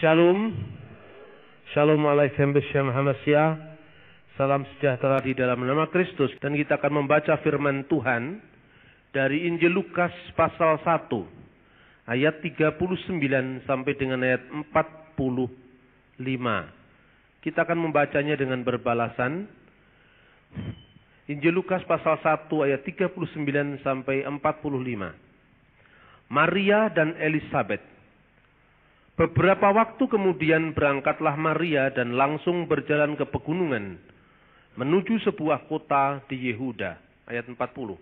Shalom. Shalom alaikum Beshem Hamasya. Salam sejahtera di dalam nama Kristus. Dan kita akan membaca firman Tuhan dari Injil Lukas pasal 1 ayat 39 sampai dengan ayat 45. Kita akan membacanya dengan berbalasan. Injil Lukas pasal 1 ayat 39 sampai 45. Maria dan Elisabet. Beberapa waktu kemudian berangkatlah Maria dan langsung berjalan ke pegunungan menuju sebuah kota di Yehuda. Ayat 40.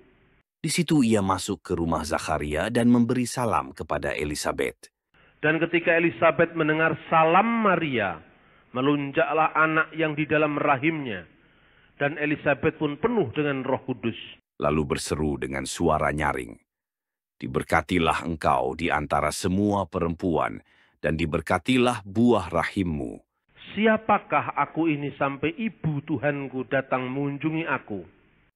Di situ ia masuk ke rumah Zakharia dan memberi salam kepada Elisabet. Dan ketika Elisabet mendengar salam Maria, melonjaklah anak yang di dalam rahimnya. Dan Elisabet pun penuh dengan Roh Kudus. Lalu berseru dengan suara nyaring, "Diberkatilah engkau di antara semua perempuan, dan diberkatilah buah rahimmu. Siapakah aku ini sampai ibu Tuhanku datang mengunjungi aku?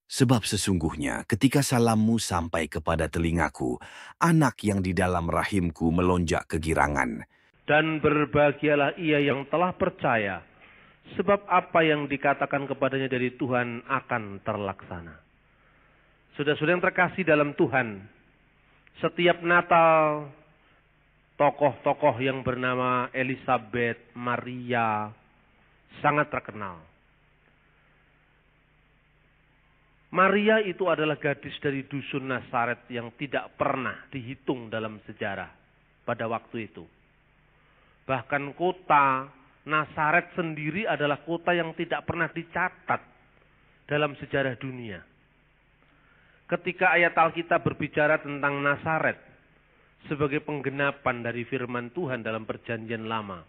Sebab sesungguhnya ketika salammu sampai kepada telingaku, anak yang di dalam rahimku melonjak kegirangan. Dan berbahagialah ia yang telah percaya, sebab apa yang dikatakan kepadanya dari Tuhan akan terlaksana." Saudara-saudara yang terkasih dalam Tuhan, setiap Natal, tokoh-tokoh yang bernama Elisabet, Maria, sangat terkenal. Maria itu adalah gadis dari dusun Nazaret yang tidak pernah dihitung dalam sejarah pada waktu itu. Bahkan kota Nazaret sendiri adalah kota yang tidak pernah dicatat dalam sejarah dunia. Ketika ayat Alkitab berbicara tentang Nazaret sebagai penggenapan dari firman Tuhan dalam Perjanjian Lama,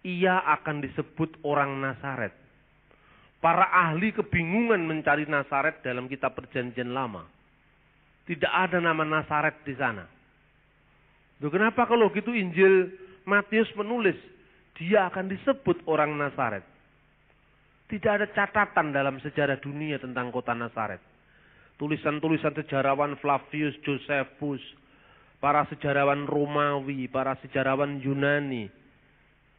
ia akan disebut orang Nazaret. Para ahli kebingungan mencari Nazaret dalam kitab Perjanjian Lama. Tidak ada nama Nazaret di sana. Loh, kenapa kalau gitu Injil Matius menulis dia akan disebut orang Nazaret? Tidak ada catatan dalam sejarah dunia tentang kota Nazaret. Tulisan-tulisan sejarawan Flavius Josephus, para sejarawan Romawi, para sejarawan Yunani,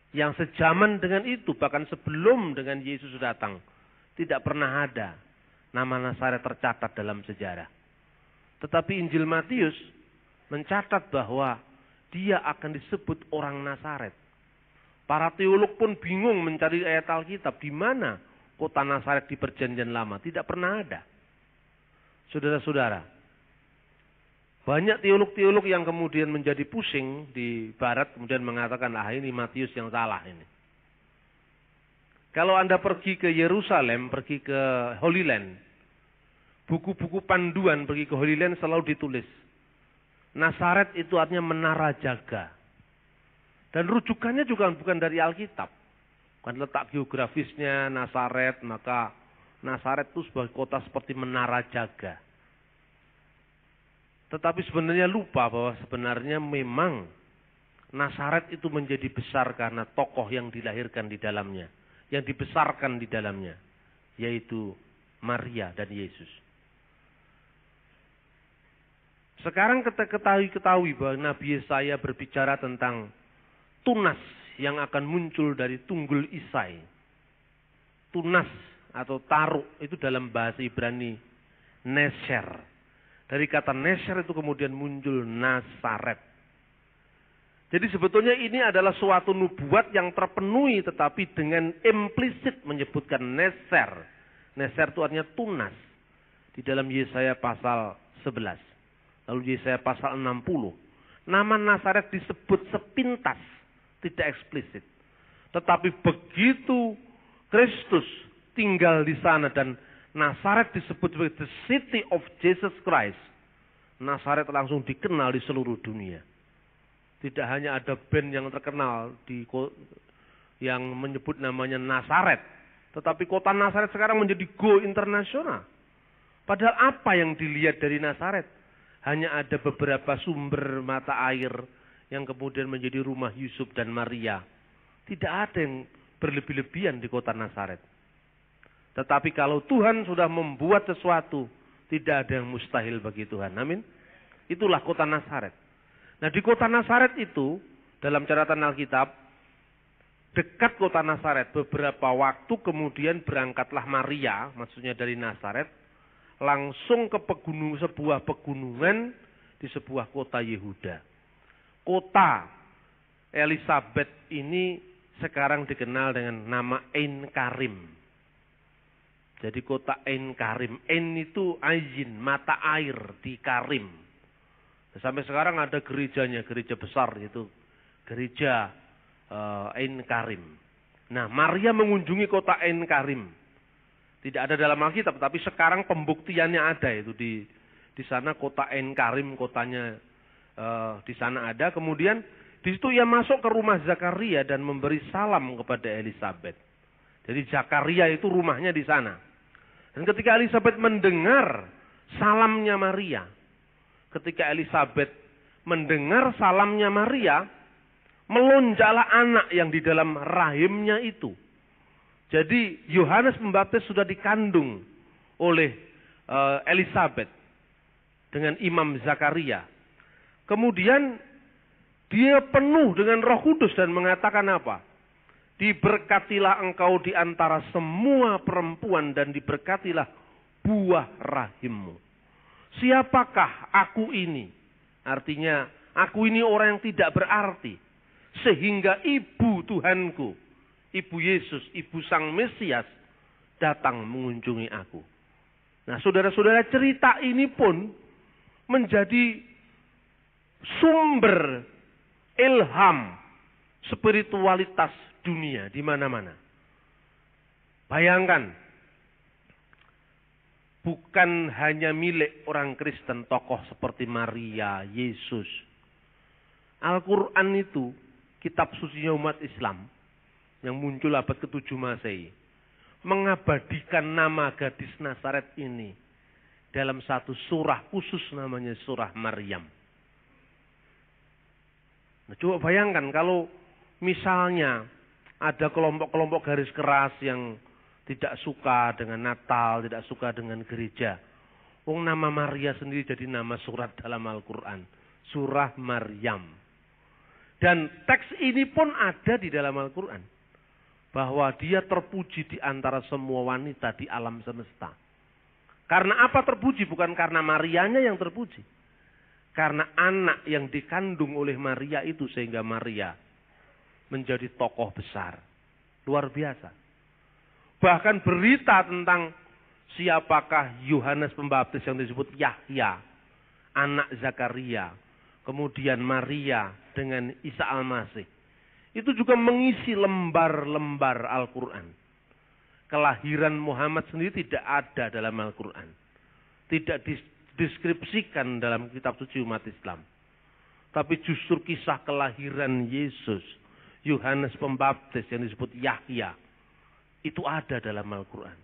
yang sejaman dengan itu, bahkan sebelum dengan Yesus datang, tidak pernah ada nama Nazaret tercatat dalam sejarah. Tetapi Injil Matius mencatat bahwa dia akan disebut orang Nazaret. Para teolog pun bingung mencari ayat Alkitab, di mana kota Nazaret di Perjanjian Lama. Tidak pernah ada. Saudara-saudara, banyak teolog-teolog yang kemudian menjadi pusing di barat, kemudian mengatakan, ini Matius yang salah ini. Kalau Anda pergi ke Yerusalem, pergi ke Holy Land, buku-buku panduan pergi ke Holy Land selalu ditulis, Nazaret itu artinya menara jaga. Dan rujukannya juga bukan dari Alkitab. Bukan letak geografisnya Nazaret, maka Nazaret itu sebuah kota seperti menara jaga. Tetapi sebenarnya lupa bahwa sebenarnya memang Nazaret itu menjadi besar karena tokoh yang dilahirkan di dalamnya, yang dibesarkan di dalamnya, yaitu Maria dan Yesus. Sekarang kita ketahui bahwa Nabi Yesaya berbicara tentang tunas yang akan muncul dari tunggul Isai. Tunas atau taruk itu dalam bahasa Ibrani Neser. Dari kata Neser itu kemudian muncul Nazaret. Jadi sebetulnya ini adalah suatu nubuat yang terpenuhi, tetapi dengan implisit menyebutkan Neser. Neser itu artinya tunas. Di dalam Yesaya pasal 11. Lalu Yesaya pasal 60. Nama Nazaret disebut sepintas, tidak eksplisit. Tetapi begitu Kristus tinggal di sana dan Nazaret disebut sebagai the city of Jesus Christ, Nazaret langsung dikenal di seluruh dunia. Tidak hanya ada band yang terkenal yang menyebut namanya Nazaret, tetapi kota Nazaret sekarang menjadi go internasional. Padahal apa yang dilihat dari Nazaret? Hanya ada beberapa sumber mata air yang kemudian menjadi rumah Yusuf dan Maria. Tidak ada yang berlebih-lebihan di kota Nazaret. Tetapi kalau Tuhan sudah membuat sesuatu, tidak ada yang mustahil bagi Tuhan. Amin. Itulah kota Nazaret. Nah, di kota Nazaret itu, dalam catatan Alkitab, dekat kota Nazaret. Beberapa waktu kemudian berangkatlah Maria, maksudnya dari Nazaret, langsung ke sebuah pegunungan di sebuah kota Yehuda. Kota Elisabeth ini sekarang dikenal dengan nama Ein Karim. Jadi kota Ein Karim. Ein itu ayin, mata air di Karim. Sampai sekarang ada gerejanya, gereja besar itu. Gereja Ein Karim. Nah, Maria mengunjungi kota Ein Karim. Tidak ada dalam Alkitab, tapi sekarang pembuktiannya ada itu di sana kota Ein Karim, kotanya di sana ada. Kemudian di situ ia masuk ke rumah Zakaria dan memberi salam kepada Elisabeth. Jadi Zakaria itu rumahnya di sana. Dan ketika Elisabeth mendengar salamnya Maria, ketika Elisabeth mendengar salamnya Maria, melonjaklah anak yang di dalam rahimnya itu. Jadi Yohanes Pembaptis sudah dikandung oleh Elisabeth dengan Imam Zakaria. Kemudian dia penuh dengan Roh Kudus dan mengatakan apa? Diberkatilah engkau di antara semua perempuan dan diberkatilah buah rahimmu. Siapakah aku ini? Artinya aku ini orang yang tidak berarti. Sehingga ibu Tuhanku, ibu Yesus, ibu Sang Mesias datang mengunjungi aku. Nah saudara-saudara, cerita ini pun menjadi sumber ilham spiritualitas dunia di mana-mana. Bayangkan, bukan hanya milik orang Kristen, tokoh seperti Maria, Yesus. Al-Quran itu, kitab sucinya umat Islam, yang muncul abad ke-7 Masehi, mengabadikan nama gadis Nazaret ini dalam satu surah khusus namanya surah Maryam. Nah, coba bayangkan kalau misalnya ada kelompok-kelompok garis keras yang tidak suka dengan Natal, tidak suka dengan gereja. Nama Maria sendiri jadi nama surat dalam Al-Quran. Surah Maryam. Dan teks ini pun ada di dalam Al-Quran. Bahwa dia terpuji di antara semua wanita di alam semesta. Karena apa terpuji? Bukan karena Marianya yang terpuji. Karena anak yang dikandung oleh Maria itu sehingga Maria menjadi tokoh besar. Luar biasa. Bahkan berita tentang siapakah Yohanes Pembaptis yang disebut Yahya, anak Zakaria, kemudian Maria dengan Isa Al-Masih. Itu juga mengisi lembar-lembar Al-Quran. Kelahiran Muhammad sendiri tidak ada dalam Al-Quran. Tidak dideskripsikan dalam kitab suci umat Islam. Tapi justru kisah kelahiran Yesus, Yohanes Pembaptis yang disebut Yahya, itu ada dalam Al-Quran.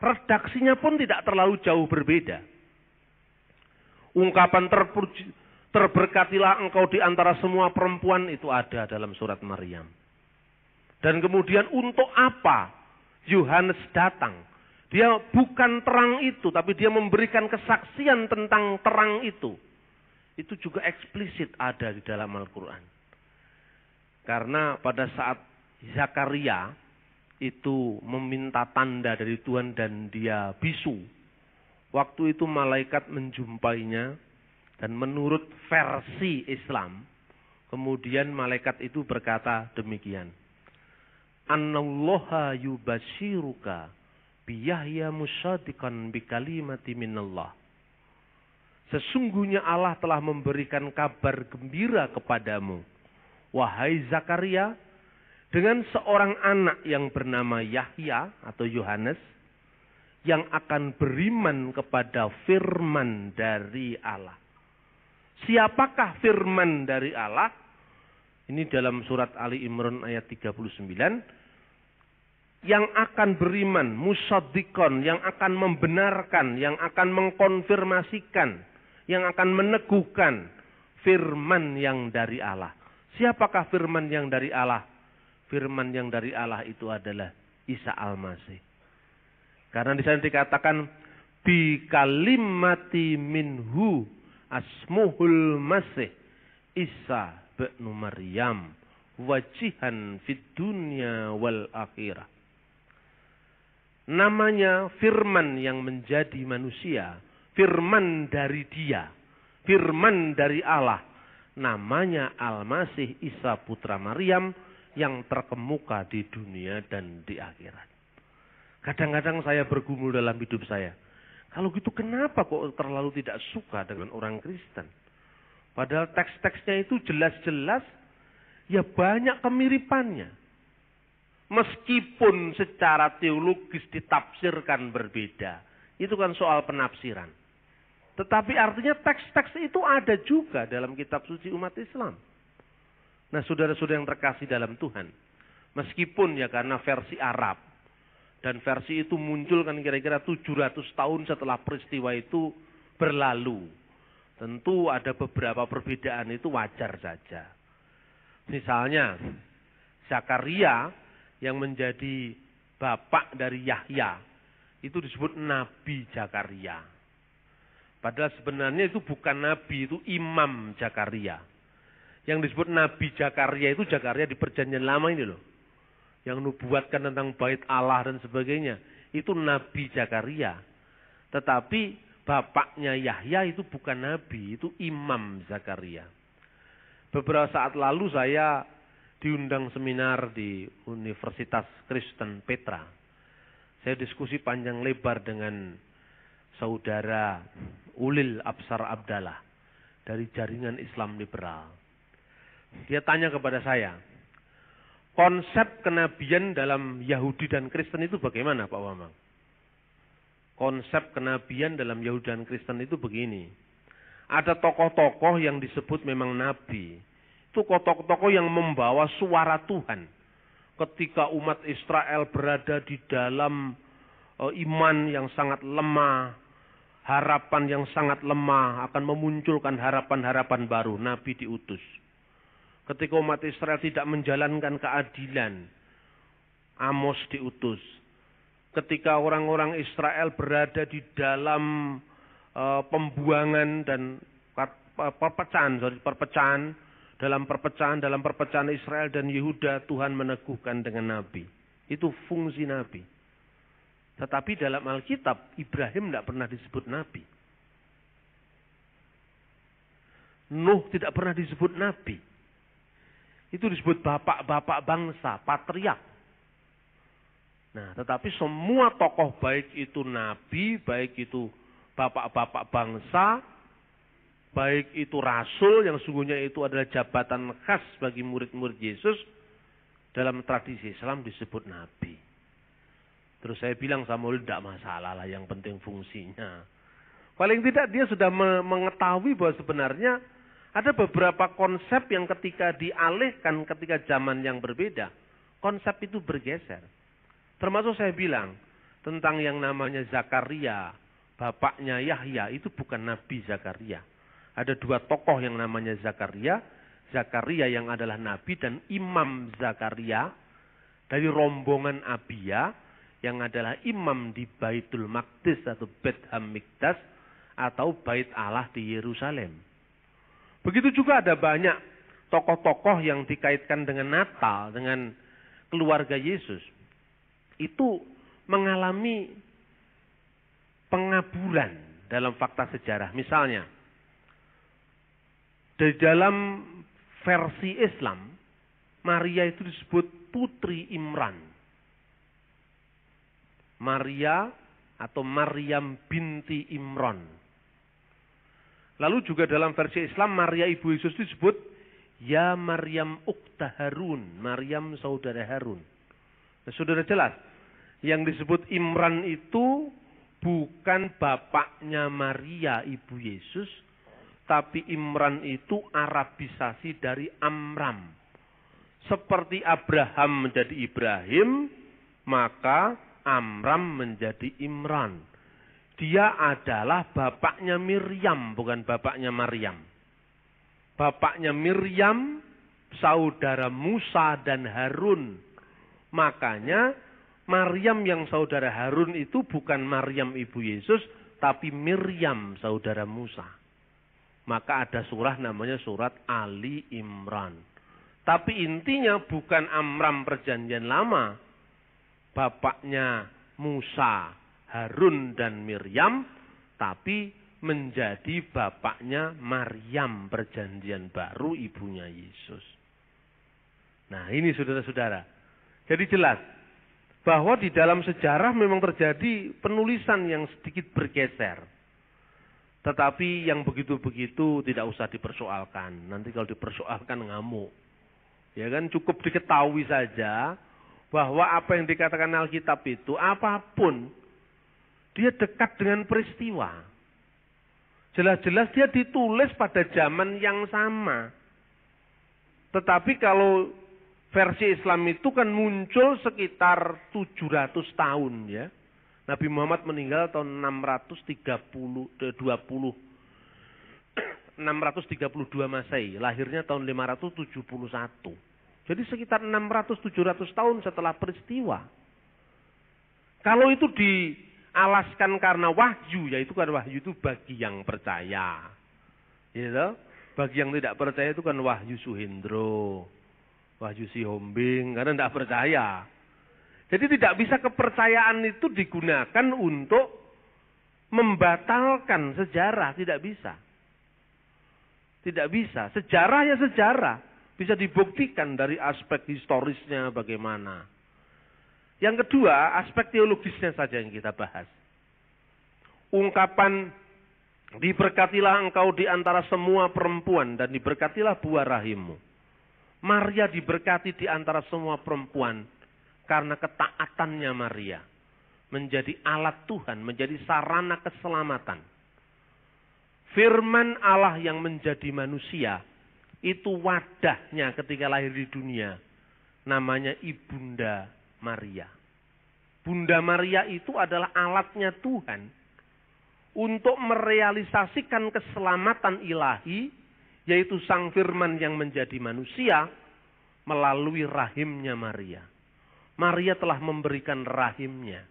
Redaksinya pun tidak terlalu jauh berbeda. Ungkapan terberkatilah engkau di antara semua perempuan itu ada dalam surat Maryam. Dan kemudian untuk apa Yohanes datang? Dia bukan terang itu, tapi dia memberikan kesaksian tentang terang itu. Itu juga eksplisit ada di dalam Al-Quran. Karena pada saat Zakaria itu meminta tanda dari Tuhan dan dia bisu. Waktu itu malaikat menjumpainya dan menurut versi Islam, kemudian malaikat itu berkata demikian. Annallaha yubashiruka biyahya musyadiqan bikalimati minallah. Sesungguhnya Allah telah memberikan kabar gembira kepadamu, wahai Zakaria, dengan seorang anak yang bernama Yahya atau Yohanes, yang akan beriman kepada firman dari Allah. Siapakah firman dari Allah? Ini dalam surat Ali Imran ayat 39. Yang akan beriman, musaddiqon, yang akan membenarkan, yang akan mengkonfirmasikan, yang akan meneguhkan firman yang dari Allah. Siapakah firman yang dari Allah? Firman yang dari Allah itu adalah Isa Al-Masih. Karena di sana dikatakan bi kalimati minhu asmuhul masih Isa bin Maryam wajihan fid dunya wal akhirah. Namanya firman yang menjadi manusia, firman dari Dia, firman dari Allah. Namanya Al-Masih Isa putra Maryam yang terkemuka di dunia dan di akhirat. Kadang-kadang saya bergumul dalam hidup saya. Kalau gitu kenapa kok terlalu tidak suka dengan orang Kristen? Padahal teks-teksnya itu jelas-jelas ya banyak kemiripannya. Meskipun secara teologis ditafsirkan berbeda. Itu kan soal penafsiran. Tetapi artinya teks-teks itu ada juga dalam kitab suci umat Islam. Nah, saudara-saudara yang terkasih dalam Tuhan. Meskipun ya karena versi Arab. Dan versi itu muncul kan kira-kira 700 tahun setelah peristiwa itu berlalu. Tentu ada beberapa perbedaan, itu wajar saja. Misalnya, Zakaria yang menjadi bapak dari Yahya, itu disebut Nabi Zakaria. Padahal sebenarnya itu bukan Nabi, itu Imam Zakaria. Yang disebut Nabi Zakaria itu Zakaria di Perjanjian Lama ini loh. Yang nubuatkan tentang bait Allah dan sebagainya. Itu Nabi Zakaria. Tetapi bapaknya Yahya itu bukan Nabi, itu Imam Zakaria. Beberapa saat lalu saya diundang seminar di Universitas Kristen Petra. Saya diskusi panjang lebar dengan saudara Ulil Absar Abdallah dari Jaringan Islam Liberal. Dia tanya kepada saya, konsep kenabian dalam Yahudi dan Kristen itu bagaimana Pak Wamang? Konsep kenabian dalam Yahudi dan Kristen itu begini. Ada tokoh-tokoh yang disebut memang nabi. Itu tokoh-tokoh yang membawa suara Tuhan. Ketika umat Israel berada di dalam iman yang sangat lemah, harapan yang sangat lemah, akan memunculkan harapan-harapan baru. Nabi diutus. Ketika umat Israel tidak menjalankan keadilan, Amos diutus. Ketika orang-orang Israel berada di dalam pembuangan dan perpecahan, dalam perpecahan Israel dan Yehuda, Tuhan meneguhkan dengan Nabi. Itu fungsi Nabi. Tetapi dalam Alkitab, Ibrahim tidak pernah disebut Nabi. Nuh tidak pernah disebut Nabi. Itu disebut bapak-bapak bangsa, patriark. Nah, tetapi semua tokoh baik itu Nabi, baik itu bapak-bapak bangsa, baik itu rasul yang sungguhnya itu adalah jabatan khas bagi murid-murid Yesus, dalam tradisi Islam disebut Nabi. Terus saya bilang sama Ulil, tidak masalah lah, yang penting fungsinya. Paling tidak dia sudah mengetahui bahwa sebenarnya ada beberapa konsep yang ketika dialihkan ketika zaman yang berbeda, konsep itu bergeser. Termasuk saya bilang tentang yang namanya Zakaria, bapaknya Yahya, itu bukan Nabi Zakaria. Ada dua tokoh yang namanya Zakaria. Zakaria yang adalah Nabi dan Imam Zakaria dari rombongan Abia yang adalah imam di Baitul Maqdis atau Beit Hamikdas atau Bait Allah di Yerusalem. Begitu juga ada banyak tokoh-tokoh yang dikaitkan dengan Natal, dengan keluarga Yesus. Itu mengalami pengaburan dalam fakta sejarah. Misalnya, di dalam versi Islam, Maria itu disebut Putri Imran. Maria atau Maryam binti Imran. Lalu juga dalam versi Islam, Maria ibu Yesus disebut Ya Maryam Ukhta Harun, Maryam saudara Harun. Nah, saudara jelas, yang disebut Imran itu bukan bapaknya Maria ibu Yesus, tapi Imran itu Arabisasi dari Amram. Seperti Abraham menjadi Ibrahim, maka Amram menjadi Imran. Dia adalah bapaknya Miriam, bukan bapaknya Maryam. Bapaknya Miriam, saudara Musa dan Harun. Makanya Maryam yang saudara Harun itu bukan Maryam ibu Yesus, tapi Miriam saudara Musa. Maka ada surah namanya surat Ali Imran. Tapi intinya bukan Amram perjanjian lama. Bapaknya Musa, Harun, dan Miriam, tapi menjadi bapaknya Maryam perjanjian baru, ibunya Yesus. Nah ini saudara-saudara. Jadi jelas bahwa di dalam sejarah memang terjadi penulisan yang sedikit bergeser. Tetapi yang begitu-begitu tidak usah dipersoalkan. Nanti kalau dipersoalkan ngamuk. Ya kan, cukup diketahui saja bahwa apa yang dikatakan Alkitab itu apapun dia dekat dengan peristiwa. Jelas-jelas dia ditulis pada zaman yang sama. Tetapi kalau versi Islam itu kan muncul sekitar 700 tahun ya. Nabi Muhammad meninggal tahun 632 Masehi, lahirnya tahun 571. Jadi sekitar 600-700 tahun setelah peristiwa. Kalau itu dialaskan karena wahyu, yaitu kan wahyu itu bagi yang percaya. Gitu? Bagi yang tidak percaya itu kan wahyu Suhendro, wahyu Sihombing, karena tidak percaya. Jadi tidak bisa kepercayaan itu digunakan untuk membatalkan sejarah, tidak bisa. Tidak bisa. Sejarah ya sejarah. Bisa dibuktikan dari aspek historisnya bagaimana. Yang kedua, aspek teologisnya saja yang kita bahas. Ungkapan, diberkatilah engkau di antara semua perempuan dan diberkatilah buah rahimmu. Maria diberkati di antara semua perempuan karena ketaatannya Maria. Menjadi alat Tuhan, menjadi sarana keselamatan. Firman Allah yang menjadi manusia, itu wadahnya ketika lahir di dunia. Namanya Ibunda Maria. Bunda Maria itu adalah alatnya Tuhan untuk merealisasikan keselamatan ilahi, yaitu Sang Firman yang menjadi manusia melalui rahimnya Maria. Maria telah memberikan rahimnya.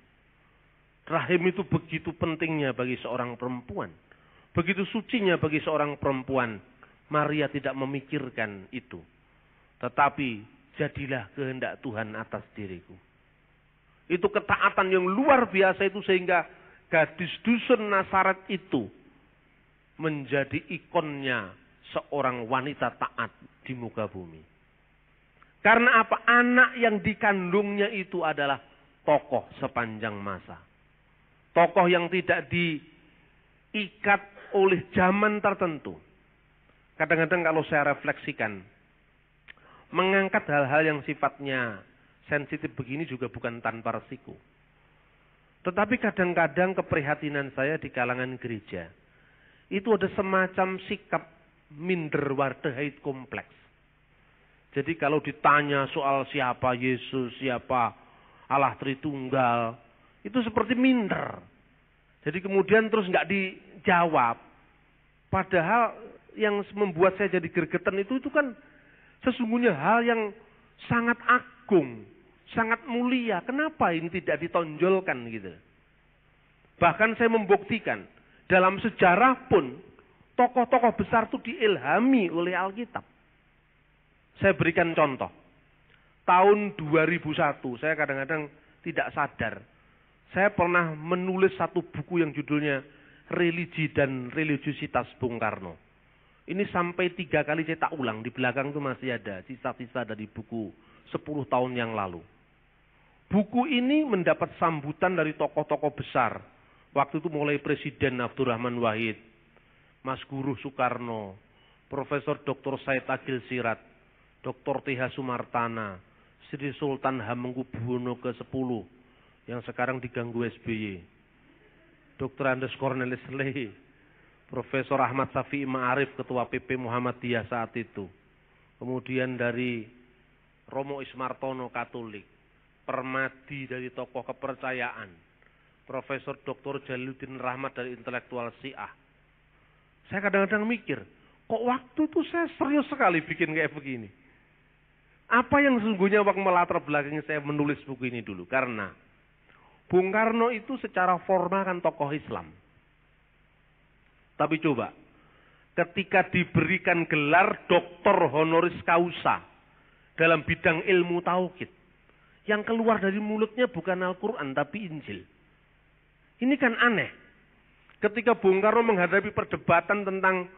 Rahim itu begitu pentingnya bagi seorang perempuan. Begitu sucinya bagi seorang perempuan. Maria tidak memikirkan itu. Tetapi jadilah kehendak Tuhan atas diriku. Itu ketaatan yang luar biasa itu sehingga gadis dusun Nazaret itu menjadi ikonnya seorang wanita taat di muka bumi. Karena apa? Anak yang dikandungnya itu adalah tokoh sepanjang masa. Tokoh yang tidak diikat oleh zaman tertentu. Kadang-kadang kalau saya refleksikan, mengangkat hal-hal yang sifatnya sensitif begini juga bukan tanpa resiko. Tetapi kadang-kadang keprihatinan saya di kalangan gereja, itu ada semacam sikap minderwaardigheid kompleks. Jadi kalau ditanya soal siapa Yesus, siapa Allah Tritunggal, itu seperti minder. Jadi kemudian terus nggak dijawab. Padahal yang membuat saya jadi gregetan itu kan sesungguhnya hal yang sangat agung, sangat mulia. Kenapa ini tidak ditonjolkan gitu? Bahkan saya membuktikan dalam sejarah pun tokoh-tokoh besar itu diilhami oleh Alkitab. Saya berikan contoh. Tahun 2001, saya kadang-kadang tidak sadar. Saya pernah menulis satu buku yang judulnya Religi dan Religiositas Bung Karno. Ini sampai 3 kali cetak ulang. Di belakang itu masih ada sisa-sisa dari buku 10 tahun yang lalu. Buku ini mendapat sambutan dari tokoh-tokoh besar. Waktu itu mulai Presiden Abdurrahman Wahid, Mas Guruh Soekarno, Profesor Dr. Said Agil Sirat, Dr. T.H. Sumartana, Sri Sultan Hamengkubuwono ke-10, yang sekarang diganggu SBY, Dr. Andes Cornelis Lehi, Profesor Ahmad Syafi'i Ma'arif, Ketua PP Muhammadiyah saat itu. Kemudian dari Romo Ismartono Katolik, Permadi dari tokoh kepercayaan, Profesor Dr. Jalaluddin Rahmat dari intelektual Syiah. Saya kadang-kadang mikir, kok waktu itu saya serius sekali bikin kayak begini. Apa yang sesungguhnya waktu melatar belakang saya menulis buku ini dulu? Karena Bung Karno itu secara formal kan tokoh Islam. Tapi coba, ketika diberikan gelar doktor honoris causa dalam bidang ilmu tauhid. Yang keluar dari mulutnya bukan Al-Quran tapi Injil. Ini kan aneh. Ketika Bung Karno menghadapi perdebatan tentang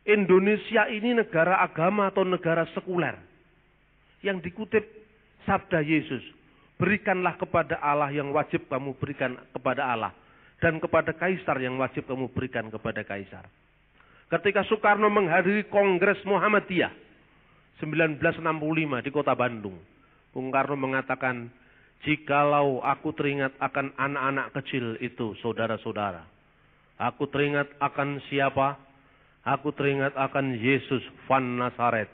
Indonesia ini negara agama atau negara sekuler. Yang dikutip sabda Yesus. Berikanlah kepada Allah yang wajib kamu berikan kepada Allah. Dan kepada kaisar yang wajib kamu berikan kepada kaisar. Ketika Soekarno menghadiri Kongres Muhammadiyah 1965 di kota Bandung. Bung Karno mengatakan, jikalau aku teringat akan anak-anak kecil itu, saudara-saudara. Aku teringat akan siapa? Aku teringat akan Yesus van Nazaret.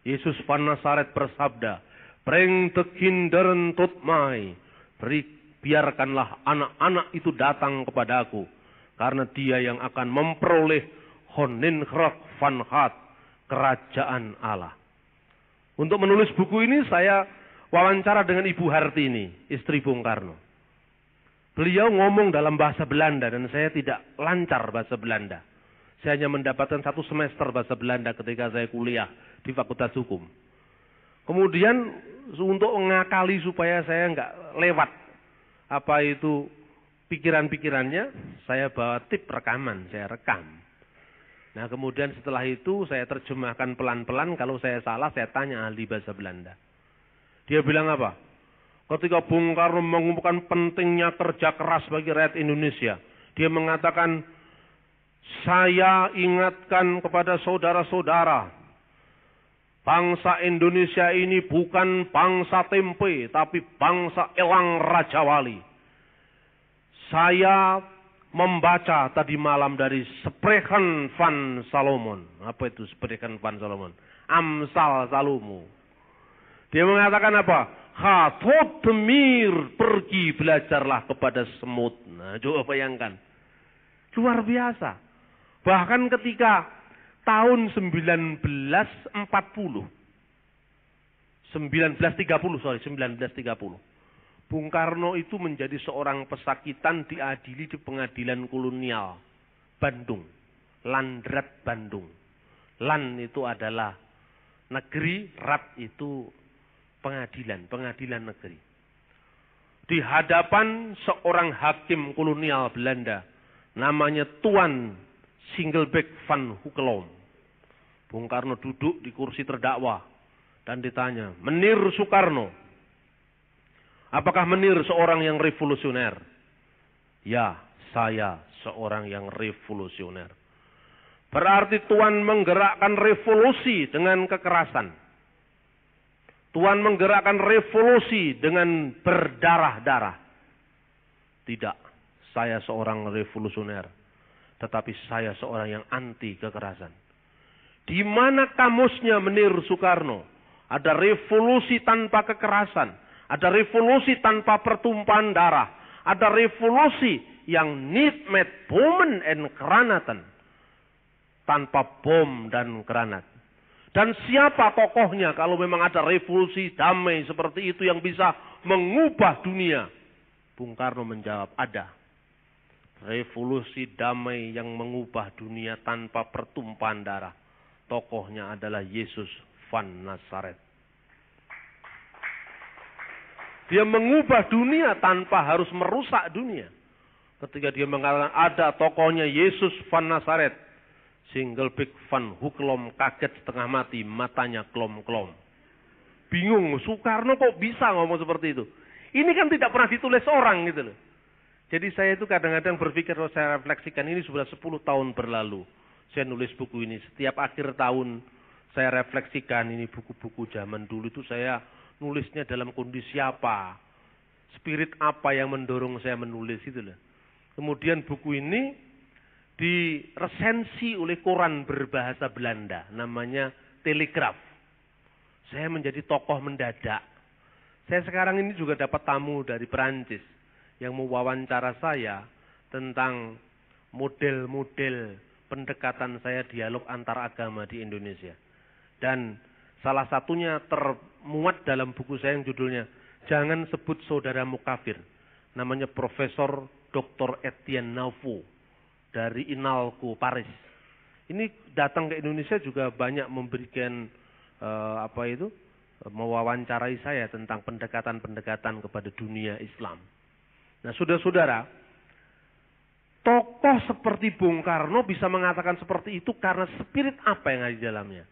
Yesus van Nazaret bersabda, "Bring the kinderen tot mij." Biarkanlah anak-anak itu datang kepada aku. Karena dia yang akan memperoleh Koninkrijk van God, kerajaan Allah. Untuk menulis buku ini saya wawancara dengan Ibu Hartini, istri Bung Karno. Beliau ngomong dalam bahasa Belanda dan saya tidak lancar bahasa Belanda. Saya hanya mendapatkan 1 semester bahasa Belanda ketika saya kuliah di Fakultas Hukum. Kemudian untuk mengakali supaya saya nggak lewat apa itu pikiran-pikirannya, saya bawa tip rekaman, saya rekam. Nah kemudian setelah itu saya terjemahkan pelan-pelan, kalau saya salah saya tanya ahli bahasa Belanda. Dia bilang apa? Ketika Bung Karno mengumumkan pentingnya kerja keras bagi rakyat Indonesia, dia mengatakan, saya ingatkan kepada saudara-saudara, bangsa Indonesia ini bukan bangsa tempe, tapi bangsa elang Raja Wali. Saya membaca tadi malam dari Spreuken van Salomon. Apa itu Spreuken van Salomon? Amsal Salomo. Dia mengatakan apa? Ga tot de mier, pergi belajarlah kepada semut. Nah, coba bayangkan. Luar biasa. Bahkan ketika tahun 1930. Bung Karno itu menjadi seorang pesakitan diadili di pengadilan kolonial Bandung. Landrat Bandung. Lan itu adalah negeri, rat itu pengadilan negeri. Di hadapan seorang hakim kolonial Belanda, namanya Tuan Singelbeck van Hukelom. Bung Karno duduk di kursi terdakwa dan ditanya, Menir Soekarno, apakah Menir seorang yang revolusioner? Ya, saya seorang yang revolusioner. Berarti Tuan menggerakkan revolusi dengan kekerasan. Tuan menggerakkan revolusi dengan berdarah-darah. Tidak, saya seorang revolusioner. Tetapi saya seorang yang anti kekerasan. Di mana kamusnya Menir Soekarno? Ada revolusi tanpa kekerasan. Ada revolusi tanpa pertumpahan darah. Ada revolusi yang niet met bommen en granaten. Tanpa bom dan granat. Dan siapa tokohnya kalau memang ada revolusi damai seperti itu yang bisa mengubah dunia? Bung Karno menjawab, ada. Revolusi damai yang mengubah dunia tanpa pertumpahan darah. Tokohnya adalah Yesus van Nazaret. Dia mengubah dunia tanpa harus merusak dunia. Ketika dia mengatakan ada tokohnya Yesus van Nazaret. Singelbeck van Hukelom kaget setengah mati, matanya klom-klom. Bingung, Soekarno kok bisa ngomong seperti itu? Ini kan tidak pernah ditulis orang gitu loh. Jadi saya itu kadang-kadang berpikir, kalau saya refleksikan, ini sudah 10 tahun berlalu. Saya nulis buku ini, setiap akhir tahun saya refleksikan ini buku-buku zaman dulu itu saya nulisnya dalam kondisi apa. Spirit apa yang mendorong saya menulis itu loh. Kemudian buku ini diresensi oleh koran berbahasa Belanda, namanya Telegraaf. Saya menjadi tokoh mendadak. Saya sekarang ini juga dapat tamu dari Perancis yang mewawancara saya tentang model-model pendekatan saya dialog antar agama di Indonesia. Dan salah satunya termuat dalam buku saya yang judulnya Jangan Sebut Saudaramu Kafir. Namanya Profesor Dr. Etienne Nauveau dari INALCO Paris. Ini datang ke Indonesia juga banyak memberikan mewawancarai saya tentang pendekatan-pendekatan kepada dunia Islam. Nah, saudara-saudara, tokoh seperti Bung Karno bisa mengatakan seperti itu karena spirit apa yang ada di dalamnya?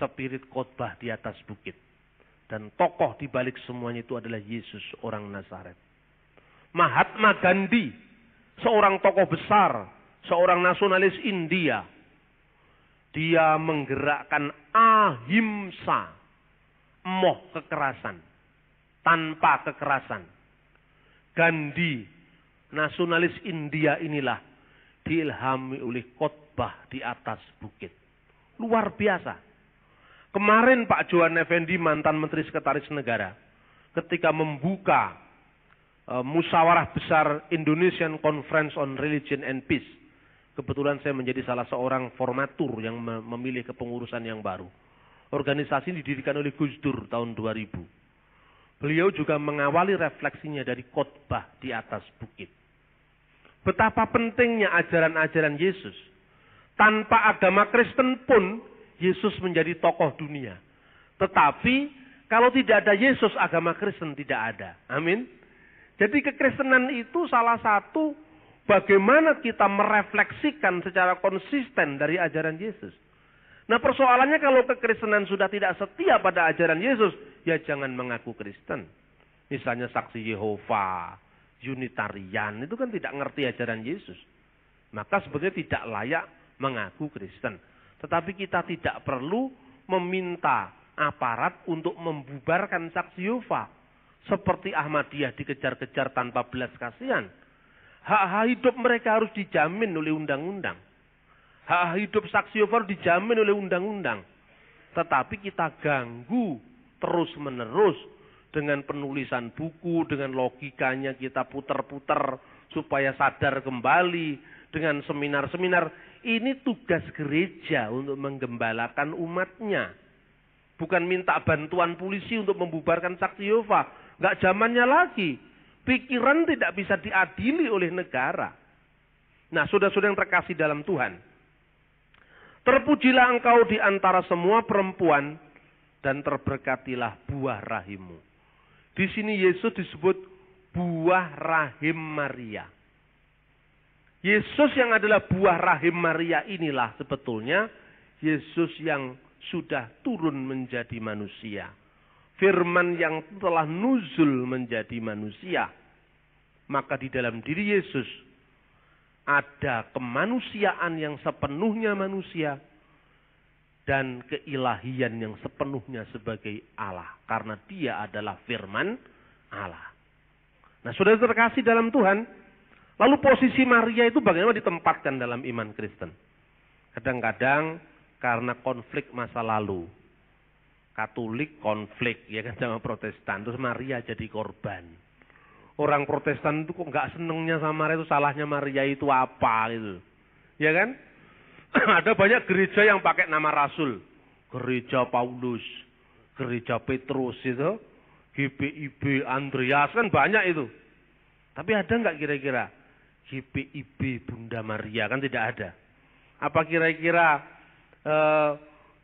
Spirit khotbah di atas bukit. Dan tokoh di balik semuanya itu adalah Yesus orang Nazaret. Mahatma Gandhi, seorang tokoh besar, seorang nasionalis India. Dia menggerakkan ahimsa, moh kekerasan, tanpa kekerasan. Gandhi, nasionalis India inilah diilhami oleh khotbah di atas bukit. Luar biasa. Kemarin Pak Johan Effendi, mantan Menteri Sekretaris Negara, ketika membuka musyawarah besar Indonesian Conference on Religion and Peace. Kebetulan saya menjadi salah seorang formatur yang memilih kepengurusan yang baru. Organisasi ini didirikan oleh Gus Dur tahun 2000. Beliau juga mengawali refleksinya dari khotbah di atas bukit. Betapa pentingnya ajaran-ajaran Yesus. Tanpa agama Kristen pun Yesus menjadi tokoh dunia. Tetapi kalau tidak ada Yesus, agama Kristen tidak ada. Amin. Jadi kekristenan itu salah satu bagaimana kita merefleksikan secara konsisten dari ajaran Yesus. Nah, persoalannya kalau kekristenan sudah tidak setia pada ajaran Yesus, ya jangan mengaku Kristen. Misalnya saksi Yehova, Unitarian, itu kan tidak ngerti ajaran Yesus. Maka sebetulnya tidak layak mengaku Kristen. Tetapi kita tidak perlu meminta aparat untuk membubarkan saksi Yehova. Seperti Ahmadiyah dikejar-kejar tanpa belas kasihan. Hak hidup mereka harus dijamin oleh undang-undang. Hak hidup saksi Yehova dijamin oleh undang-undang. Tetapi kita ganggu terus-menerus dengan penulisan buku, dengan logikanya kita putar-putar supaya sadar kembali, dengan seminar-seminar. Ini tugas gereja untuk menggembalakan umatnya. Bukan minta bantuan polisi untuk membubarkan saksi Yehova. Nggak zamannya lagi. Pikiran tidak bisa diadili oleh negara. Nah, saudara-saudara yang terkasih dalam Tuhan. Terpujilah engkau di antara semua perempuan dan terberkatilah buah rahimmu. Di sini Yesus disebut buah rahim Maria. Yesus yang adalah buah rahim Maria inilah sebetulnya Yesus yang sudah turun menjadi manusia. Firman yang telah nuzul menjadi manusia. Maka di dalam diri Yesus ada kemanusiaan yang sepenuhnya manusia dan keilahian yang sepenuhnya sebagai Allah. Karena dia adalah firman Allah. Nah, saudara terkasih dalam Tuhan, lalu posisi Maria itu bagaimana ditempatkan dalam iman Kristen? Kadang-kadang karena konflik masa lalu. Katolik konflik ya kan sama Protestan, terus Maria jadi korban. Orang Protestan itu kok nggak senengnya sama Maria, itu salahnya Maria itu apa gitu. Ya kan? Ada banyak gereja yang pakai nama rasul. Gereja Paulus, gereja Petrus itu, GPIB Andreas, kan banyak itu. Tapi ada nggak kira-kira GPIB Bunda Maria? Kan tidak ada. Apa kira-kira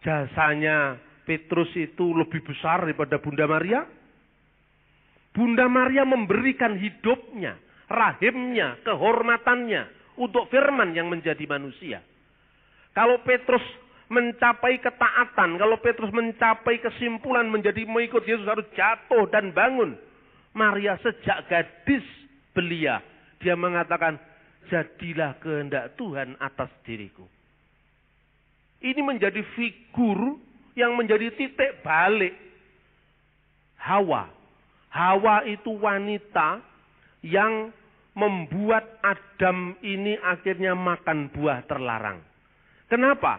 jasanya Petrus itu lebih besar daripada Bunda Maria? Bunda Maria memberikan hidupnya, rahimnya, kehormatannya untuk firman yang menjadi manusia. Kalau Petrus mencapai ketaatan, kalau Petrus mencapai kesimpulan menjadi mengikut Yesus harus jatuh dan bangun. Maria sejak gadis belia, dia mengatakan, jadilah kehendak Tuhan atas diriku. Ini menjadi figur yang menjadi titik balik Hawa. Hawa itu wanita yang membuat Adam ini akhirnya makan buah terlarang. Kenapa?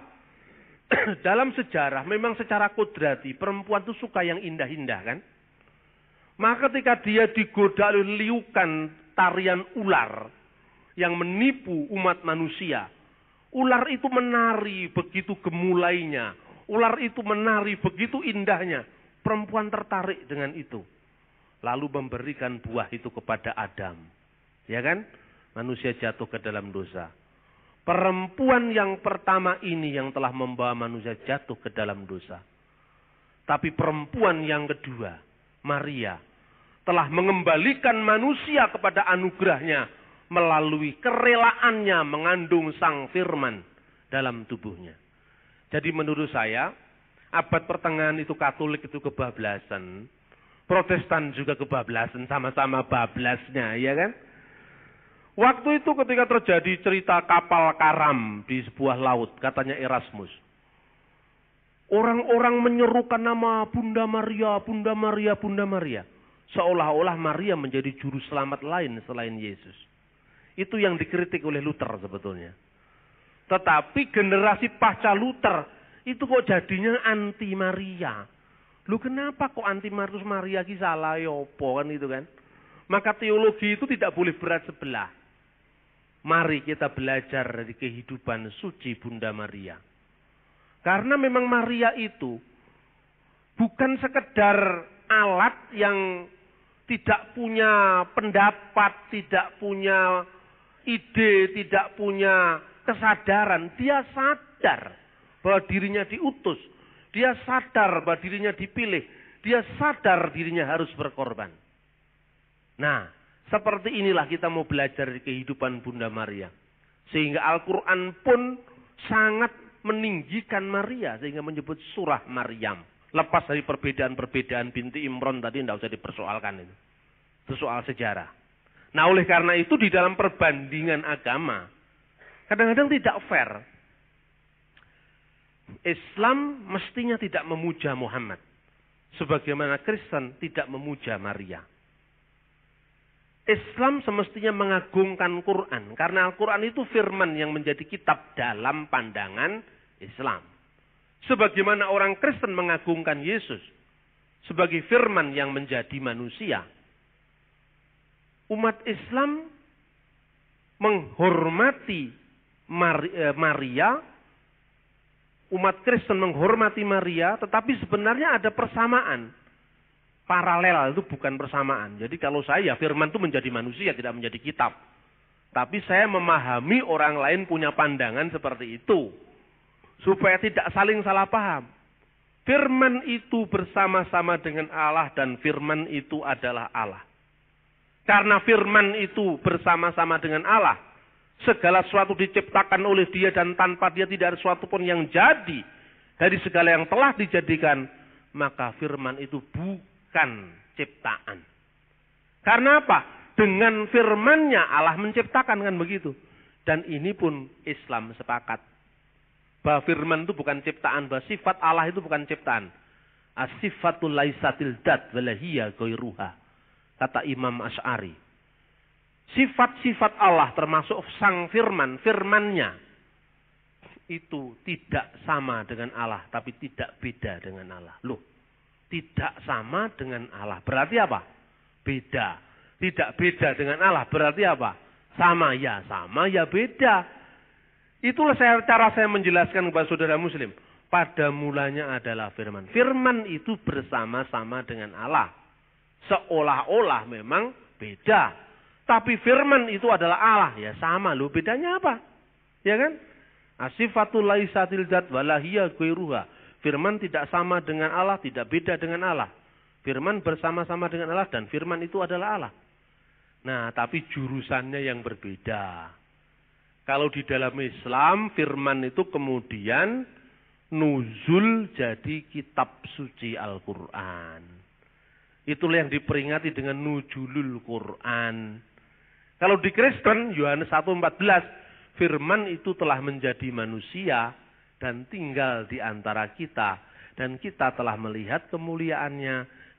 Dalam sejarah memang secara kodrati perempuan itu suka yang indah-indah kan. Maka ketika dia digoda oleh liukan tarian ular yang menipu umat manusia, ular itu menari begitu gemulainya. Ular itu menari begitu indahnya. Perempuan tertarik dengan itu. Lalu memberikan buah itu kepada Adam. Ya kan? Manusia jatuh ke dalam dosa. Perempuan yang pertama ini yang telah membawa manusia jatuh ke dalam dosa. Tapi perempuan yang kedua, Maria, telah mengembalikan manusia kepada anugerahnya melalui kerelaannya mengandung sang firman dalam tubuhnya. Jadi menurut saya, abad pertengahan itu Katolik itu kebablasan, Protestan juga kebablasan, sama-sama bablasnya, ya kan? Waktu itu ketika terjadi cerita kapal karam di sebuah laut, katanya Erasmus, orang-orang menyerukan nama Bunda Maria, Bunda Maria, Bunda Maria. Seolah-olah Maria menjadi juru selamat lain selain Yesus. Itu yang dikritik oleh Luther sebetulnya. Tetapi generasi pasca Luther itu kok jadinya anti Maria. Lu kenapa kok anti Maria ki salah ya apa kan itu kan? Maka teologi itu tidak boleh berat sebelah. Mari kita belajar dari kehidupan suci Bunda Maria. Karena memang Maria itu bukan sekedar alat yang tidak punya pendapat, tidak punya ide, tidak punya kesadaran. Dia sadar bahwa dirinya diutus. Dia sadar bahwa dirinya dipilih. Dia sadar dirinya harus berkorban. Nah, seperti inilah kita mau belajar dari kehidupan Bunda Maria. Sehingga Al-Quran pun sangat meninggikan Maria. Sehingga menyebut surah Maryam. Lepas dari perbedaan-perbedaan binti Imron tadi tidak usah dipersoalkan itu. Itu soal sejarah. Nah oleh karena itu di dalam perbandingan agama, kadang-kadang tidak fair. Islam mestinya tidak memuja Muhammad. Sebagaimana Kristen tidak memuja Maria. Islam semestinya mengagungkan Quran. Karena Al-Quran itu firman yang menjadi kitab dalam pandangan Islam. Sebagaimana orang Kristen mengagungkan Yesus sebagai firman yang menjadi manusia. Umat Islam menghormati Maria. Umat Kristen menghormati Maria, tetapi sebenarnya ada persamaan. Paralel itu bukan persamaan. Jadi kalau saya, firman itu menjadi manusia, tidak menjadi kitab. Tapi saya memahami orang lain punya pandangan seperti itu. Supaya tidak saling salah paham. Firman itu bersama-sama dengan Allah dan firman itu adalah Allah. Karena firman itu bersama-sama dengan Allah. Segala sesuatu diciptakan oleh dia dan tanpa dia tidak ada sesuatu pun yang jadi. Dari segala yang telah dijadikan. Maka firman itu bukan ciptaan. Karena apa? Dengan firmannya Allah menciptakan kan begitu. Dan ini pun Islam sepakat. Bahwa firman itu bukan ciptaan. Bahwa sifat Allah itu bukan ciptaan. As-sifatul laisatil dat walahiyya ghairuha. Kata Imam Asy'ari. Sifat-sifat Allah termasuk sang firman. Firmannya. Itu tidak sama dengan Allah. Tapi tidak beda dengan Allah. Loh. Tidak sama dengan Allah. Berarti apa? Beda. Tidak beda dengan Allah. Berarti apa? Sama ya beda. Itulah cara saya menjelaskan kepada saudara muslim. Pada mulanya adalah firman. Firman itu bersama-sama dengan Allah. Seolah-olah memang beda. Tapi firman itu adalah Allah. Ya sama loh. Bedanya apa? Ya kan? Asifatul laisatil dzat walahiyya ghairuha. Firman tidak sama dengan Allah. Tidak beda dengan Allah. Firman bersama-sama dengan Allah. Dan firman itu adalah Allah. Nah tapi jurusannya yang berbeda. Kalau di dalam Islam, firman itu kemudian nuzul jadi kitab suci Al-Quran. Itulah yang diperingati dengan nuzulul Quran. Kalau di Kristen, Yohanes 1:14, firman itu telah menjadi manusia dan tinggal di antara kita. Dan kita telah melihat kemuliaannya,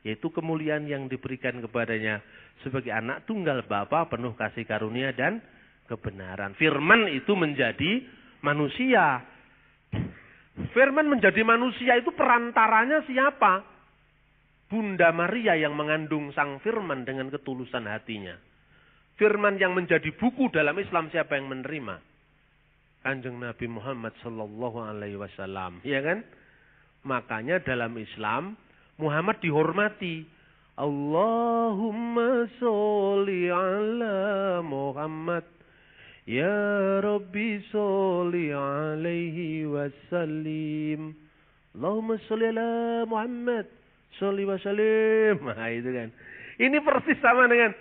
yaitu kemuliaan yang diberikan kepadanya sebagai anak tunggal Bapa penuh kasih karunia dan kebenaran. Firman itu menjadi manusia. Firman menjadi manusia itu perantaranya siapa? Bunda Maria yang mengandung sang firman dengan ketulusan hatinya. Firman yang menjadi buku dalam Islam siapa yang menerima? Kanjeng Nabi Muhammad sallallahu alaihi wasallam, ya kan? Makanya dalam Islam Muhammad dihormati. Allahumma sholli ala Muhammad. Ya Rabbi sholli alaihi wasallim. Allahumma sholli ala Muhammad, sholli wa sallim. Nah, itu kan. Ini persis sama dengan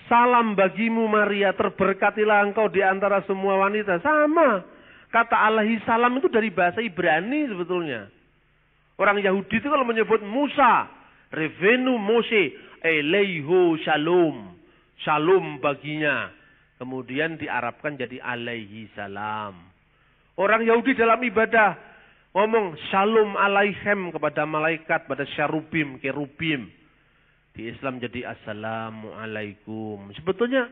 salam bagimu Maria, terberkatilah engkau di antara semua wanita. Sama. Kata alaihi salam itu dari bahasa Ibrani sebetulnya. Orang Yahudi itu kalau menyebut Musa, Revenu Moshe, Eleiho Shalom. Shalom baginya. Kemudian diarabkan jadi alaihi salam. Orang Yahudi dalam ibadah ngomong Shalom alaihem kepada malaikat, pada syarubim, kerubim. Di Islam jadi Assalamualaikum. Sebetulnya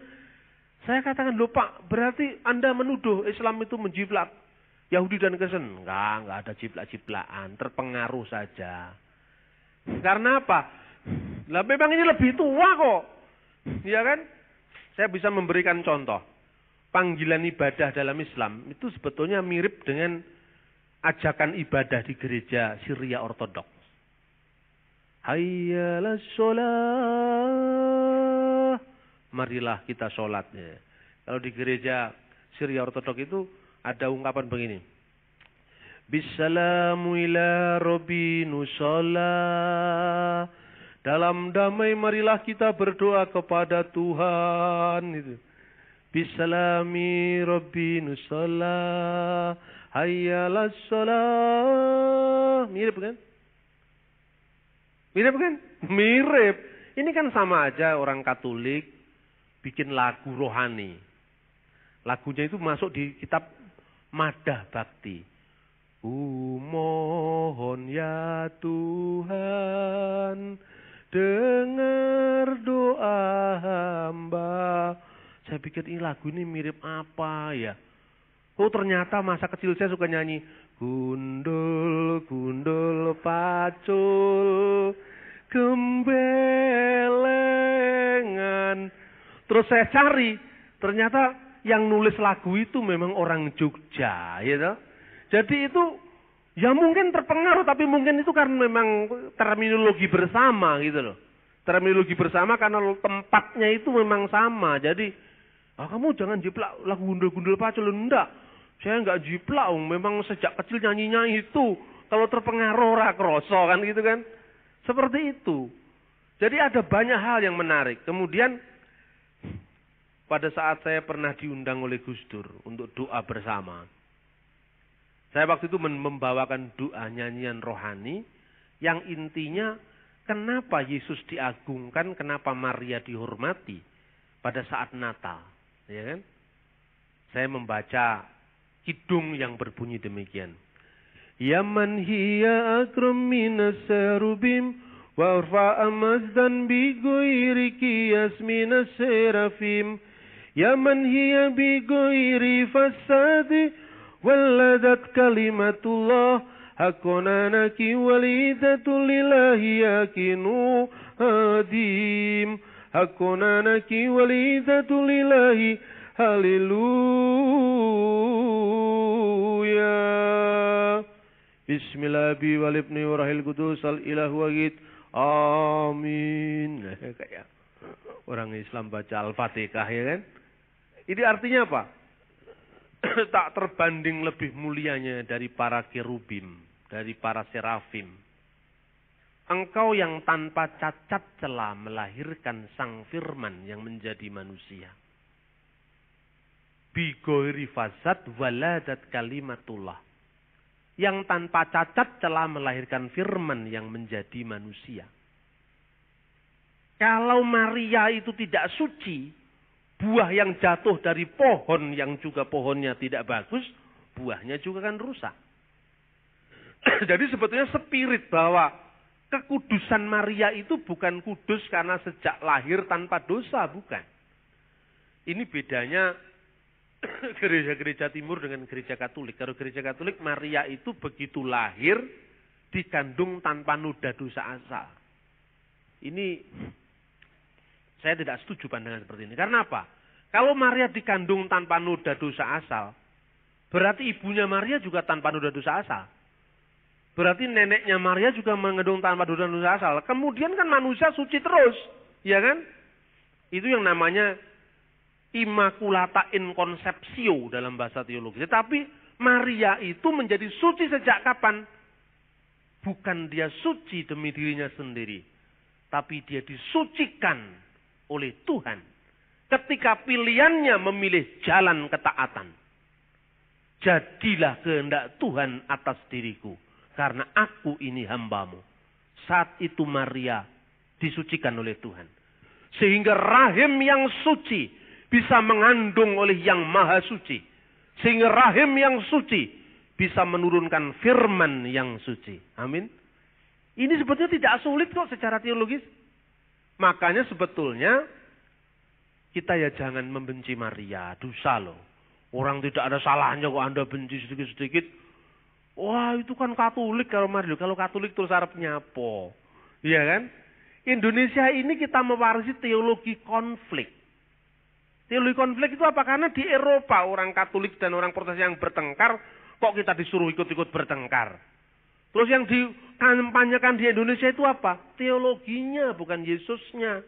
saya katakan, loh Pak, berarti Anda menuduh Islam itu menjiplak Yahudi dan Kristen. Enggak ada jiplak-jiplakan, terpengaruh saja. Karena apa? Lah memang ini lebih tua kok. Ya kan? Saya bisa memberikan contoh. Panggilan ibadah dalam Islam itu sebetulnya mirip dengan ajakan ibadah di gereja Syria Ortodoks. Hayya alas sholat. Marilah kita sholat. Ya. Kalau di gereja Syria Ortodoks itu ada ungkapan begini. Bissalamu ila rabbinu sholat. Dalam damai marilah kita berdoa kepada Tuhan. Itu. Bisalami rabbinu sholat. Hayya alas sholat. Mirip kan? Mirip kan? Mirip. Ini kan sama aja orang Katolik bikin lagu rohani. Lagunya itu masuk di kitab Madah Bakti. Mohon ya Tuhan, dengar doa hamba. Saya pikir ini lagu ini mirip apa ya? Oh ternyata masa kecil saya suka nyanyi. Gundul, gundul, pacul, gembelengan. Terus saya cari, ternyata yang nulis lagu itu memang orang Jogja, gitu. Jadi itu ya mungkin terpengaruh, tapi mungkin itu karena memang terminologi bersama, gitu loh. Terminologi bersama karena tempatnya itu memang sama. Jadi, kamu jangan jiplak lagu gundul-gundul pacul, enggak. Saya enggak jiplak, memang sejak kecil nyanyinya itu. Kalau terpengaruh ora kroso kan gitu kan. Seperti itu. Jadi ada banyak hal yang menarik. Kemudian pada saat saya pernah diundang oleh Gus Dur untuk doa bersama. Saya waktu itu membawakan doa nyanyian rohani yang intinya kenapa Yesus diagungkan, kenapa Maria dihormati pada saat Natal, ya kan? Saya membaca kidung yang berbunyi demikian. Ya man hiya akram minas serubim wa urfa'a mazdan bi ghairi qiyas minas serafim. Ya man hiya bi ghairi fasadi waladat kalimatullah hakonanaki walidatul lillahi yakinu hadim. Hakonanaki walidatul lillahi haleluya. Bismillahirrahmanirrahim walibni warahil kudus al ilahu wahid. Amin. Kayak orang Islam baca Al-Fatihah ya kan. Ini artinya apa? Tak terbanding lebih mulianya dari para kerubim, dari para serafim. Engkau yang tanpa cacat celah melahirkan sang firman yang menjadi manusia. Bigoiri fasad waladat kalimatullah. Yang tanpa cacat celah melahirkan firman yang menjadi manusia. Kalau Maria itu tidak suci, buah yang jatuh dari pohon yang juga pohonnya tidak bagus, buahnya juga kan rusak. Jadi sebetulnya spirit bahwa kekudusan Maria itu bukan kudus karena sejak lahir tanpa dosa, bukan. Ini bedanya gereja-gereja timur dengan gereja Katolik. Kalau gereja Katolik, Maria itu begitu lahir dikandung tanpa noda dosa asal. Ini saya tidak setuju pandangan seperti ini. Karena apa? Kalau Maria dikandung tanpa noda dosa asal, berarti ibunya Maria juga tanpa noda dosa asal. Berarti neneknya Maria juga mengandung tanpa noda dosa asal. Kemudian kan manusia suci terus, ya kan? Itu yang namanya Immaculata Inconceptio dalam bahasa teologi. Tetapi Maria itu menjadi suci sejak kapan? Bukan dia suci demi dirinya sendiri, tapi dia disucikan oleh Tuhan. Ketika pilihannya memilih jalan ketaatan. Jadilah kehendak Tuhan atas diriku, karena aku ini hamba-Mu. Saat itu Maria disucikan oleh Tuhan. Sehingga rahim yang suci bisa mengandung oleh yang maha suci. Sehingga rahim yang suci bisa menurunkan firman yang suci. Amin. Ini sebetulnya tidak sulit kok secara teologis. Makanya sebetulnya kita ya jangan membenci Maria. Dosa loh. Orang tidak ada salahnya kok Anda benci sedikit-sedikit. Wah itu kan Katolik kalau Maria. Kalau Katolik terus harapnya apa? Iya kan? Indonesia ini kita mewarisi teologi konflik. Teologi konflik itu apa? Karena di Eropa orang Katolik dan orang Protestan yang bertengkar, kok kita disuruh ikut-ikut bertengkar. Terus yang dikampanyekan di Indonesia itu apa? Teologinya, bukan Yesusnya.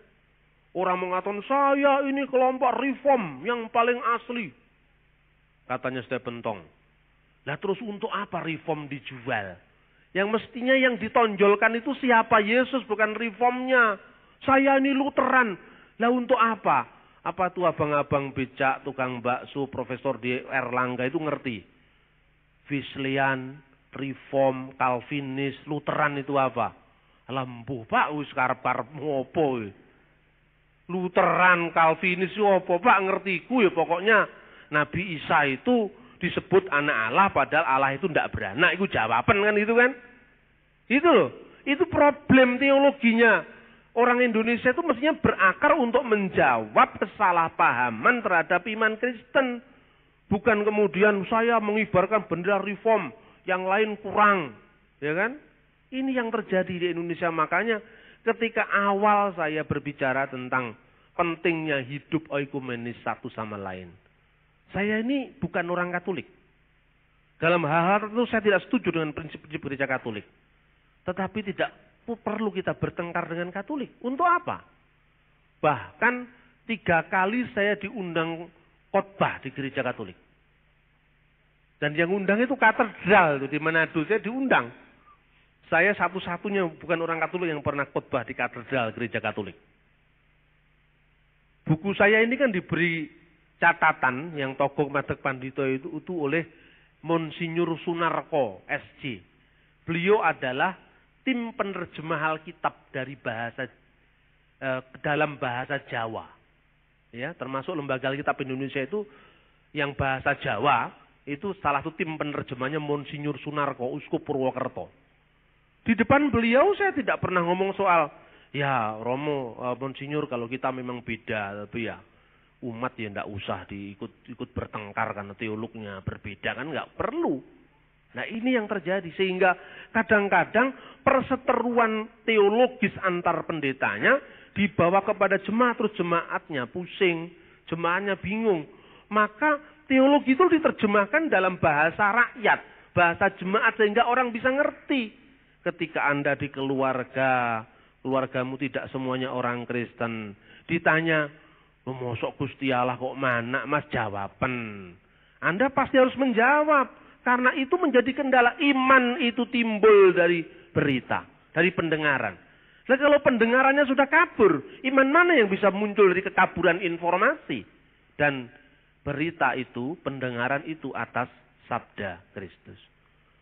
Orang mengatakan, saya ini kelompok reform yang paling asli. Katanya sudah pentong. Lah terus untuk apa reform dijual? Yang mestinya yang ditonjolkan itu siapa? Yesus, bukan reformnya. Saya ini Lutheran. Lah untuk apa? Apa tuh abang-abang becak, tukang bakso, profesor di Erlangga itu ngerti? Wesleyan, Reform, Calvinis, Lutheran itu apa? Lembuh Pak, wis karep-karep ngopo. Lutheran, Calvinis itu apa Pak? Ngertiku ya pokoknya Nabi Isa itu disebut anak Allah padahal Allah itu tidak beranak. Itu jawaban kan itu kan? Itu loh. Itu problem teologinya. Orang Indonesia itu mestinya berakar untuk menjawab kesalahpahaman terhadap iman Kristen. Bukan kemudian saya mengibarkan bendera reform, yang lain kurang. Ya kan? Ini yang terjadi di Indonesia. Makanya ketika awal saya berbicara tentang pentingnya hidup oikumenis satu sama lain. Saya ini bukan orang Katolik. Dalam hal-hal tertentu saya tidak setuju dengan prinsip-prinsip gereja Katolik. Tetapi tidak perlu kita bertengkar dengan Katolik. Untuk apa? Bahkan 3 kali saya diundang khotbah di gereja Katolik. Dan yang undang itu katedral di Manado, saya diundang. Saya satu-satunya bukan orang Katolik yang pernah khotbah di katedral gereja Katolik. Buku saya ini kan diberi catatan yang tokoh Madeg Pandito itu oleh Monsinyur Sunarko SJ. Beliau adalah tim penerjemah Alkitab dari bahasa dalam bahasa Jawa. Ya, termasuk lembaga Alkitab Indonesia itu yang bahasa Jawa itu salah satu tim penerjemahnya Monsinyur Sunarko, Uskup Purwokerto. Di depan beliau saya tidak pernah ngomong soal ya Romo, Monsinyur kalau kita memang beda, tapi ya umat ya tidak usah ikut bertengkar karena teolognya berbeda kan nggak perlu. Nah ini yang terjadi sehingga kadang-kadang perseteruan teologis antar pendetanya dibawa kepada jemaat terus jemaatnya pusing, jemaatnya bingung. Maka teologi itu diterjemahkan dalam bahasa rakyat, bahasa jemaat sehingga orang bisa ngerti. Ketika Anda di keluargamu tidak semuanya orang Kristen, ditanya mosok Gusti Allah kok mana Mas jawaban. Anda pasti harus menjawab. Karena itu menjadi kendala. Iman itu timbul dari berita. Dari pendengaran. Nah kalau pendengarannya sudah kabur. Iman mana yang bisa muncul dari kekaburan informasi. Dan berita itu, pendengaran itu atas sabda Kristus.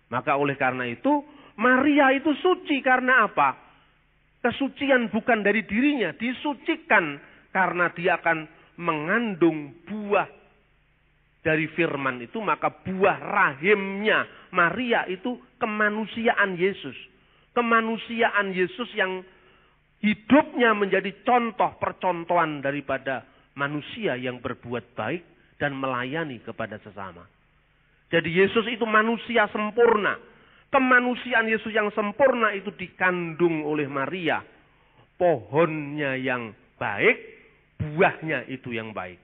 Maka oleh karena itu, Maria itu suci karena apa? Kesucian bukan dari dirinya. Disucikan karena dia akan mengandung buah dari firman itu, maka buah rahimnya Maria itu kemanusiaan Yesus. Kemanusiaan Yesus yang hidupnya menjadi contoh percontohan daripada manusia yang berbuat baik dan melayani kepada sesama. Jadi Yesus itu manusia sempurna. Kemanusiaan Yesus yang sempurna itu dikandung oleh Maria. Pohonnya yang baik, buahnya itu yang baik.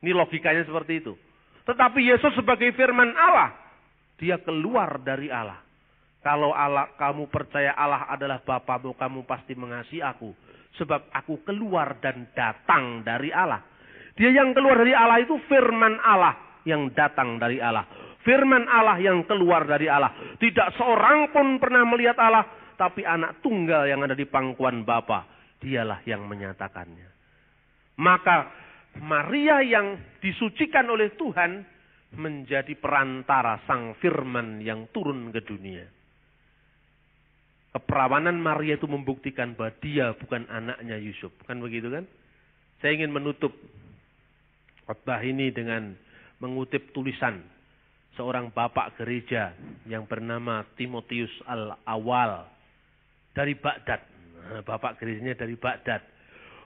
Ini logikanya seperti itu. Tetapi Yesus sebagai firman Allah, dia keluar dari Allah. Kalau Allah, kamu percaya Allah adalah Bapamu, kamu pasti mengasihi aku. Sebab aku keluar dan datang dari Allah. Dia yang keluar dari Allah itu firman Allah yang datang dari Allah. Firman Allah yang keluar dari Allah. Tidak seorang pun pernah melihat Allah, tapi anak tunggal yang ada di pangkuan Bapa, dialah yang menyatakannya. Maka Maria yang disucikan oleh Tuhan menjadi perantara sang firman yang turun ke dunia. Keperawanan Maria itu membuktikan bahwa dia bukan anaknya Yusuf. Kan begitu kan? Saya ingin menutup khotbah ini dengan mengutip tulisan seorang bapak gereja yang bernama Timotius Al-Awal dari Baghdad. Bapak gerejanya dari Baghdad.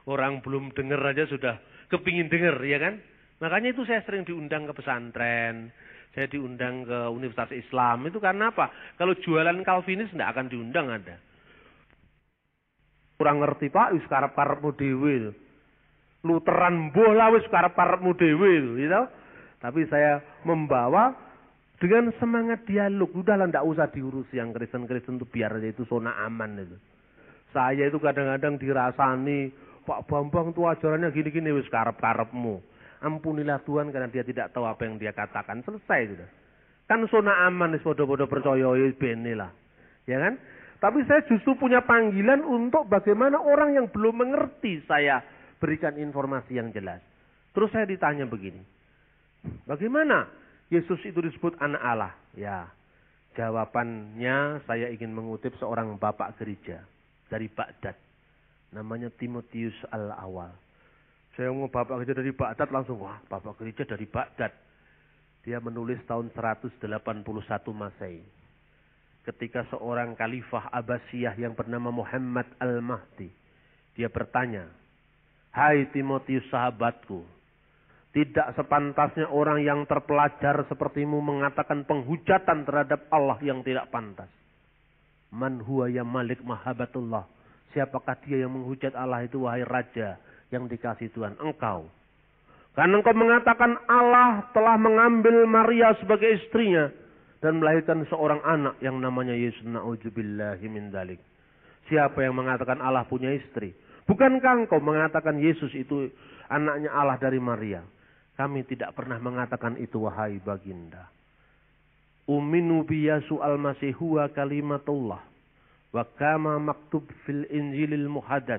Orang belum dengar aja sudah kepingin dengar, ya kan? Makanya itu saya sering diundang ke pesantren, saya diundang ke Universitas Islam. Itu karena apa? Kalau jualan Calvinis tidak akan diundang ada. Kurang ngerti Pak, wis karep-karepmu dhewe. Lutheran bola wis karep-karepmu dhewe, gitu. Tapi saya membawa dengan semangat dialog. Udahlah, tidak usah diurus yang Kristen-Kristen itu, biar aja itu zona aman itu. Saya itu kadang-kadang dirasani, Pak Bambang tuh ajarannya gini-gini, wis karep-karepmu. Ampunilah Tuhan karena dia tidak tahu apa yang dia katakan. Selesai sudah. Kan zona aman, bodoh-bodoh percaya, bene lah. Ya kan? Tapi saya justru punya panggilan untuk bagaimana orang yang belum mengerti saya berikan informasi yang jelas. Terus saya ditanya begini. Bagaimana Yesus itu disebut anak Allah? Ya, jawabannya saya ingin mengutip seorang bapak gereja dari Baghdad. Namanya Timotius Al-Awal. Saya mau bapak gereja dari Baghdad langsung, wah bapak gereja dari Baghdad. Dia menulis tahun 181 Masehi. Ketika seorang khalifah Abbasiyah yang bernama Muhammad Al-Mahdi. Dia bertanya, hai Timotius sahabatku. Tidak sepantasnya orang yang terpelajar sepertimu mengatakan penghujatan terhadap Allah yang tidak pantas. Man huwa ya malik mahabatullah. Siapakah dia yang menghujat Allah itu, wahai raja yang dikasih Tuhan? Engkau. Karena engkau mengatakan Allah telah mengambil Maria sebagai istrinya dan melahirkan seorang anak yang namanya Yesus. Na'udzubillahi min dzalik. Siapa yang mengatakan Allah punya istri? Bukankah engkau mengatakan Yesus itu anaknya Allah dari Maria? Kami tidak pernah mengatakan itu, wahai baginda. Uminu biyasu al-masih huwa kalimatullah. Wa kama maktub fil injilil muhadas.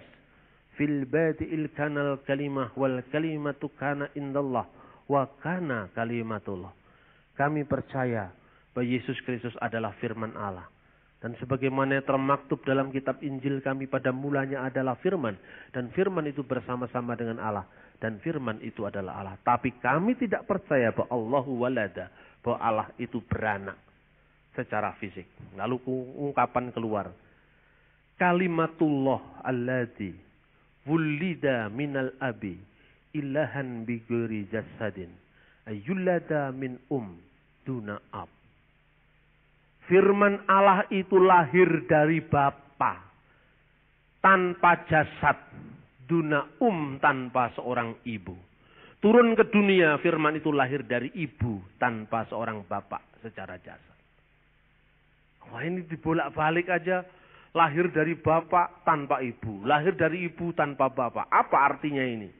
Fil badi'il kanal kalimah wal kalimatu kana indallah. Wa kana kalimatullah. Kami percaya bahwa Yesus Kristus adalah firman Allah. Dan sebagaimana termaktub dalam kitab Injil kami, pada mulanya adalah firman. Dan firman itu bersama-sama dengan Allah. Dan firman itu adalah Allah. Tapi kami tidak percaya bahwa Allahu walada, bahwa Allah itu beranak secara fisik. Lalu ungkapan keluar, kalimatullah alladzi wulida minal abi ilahan biguri jasadin ayyulada min duna ab. Firman Allah itu lahir dari Bapa tanpa jasad, duna tanpa seorang ibu. Turun ke dunia, firman itu lahir dari ibu tanpa seorang bapak secara jasad. Wah, ini dibolak-balik aja. Lahir dari bapak tanpa ibu. Lahir dari ibu tanpa bapak. Apa artinya ini?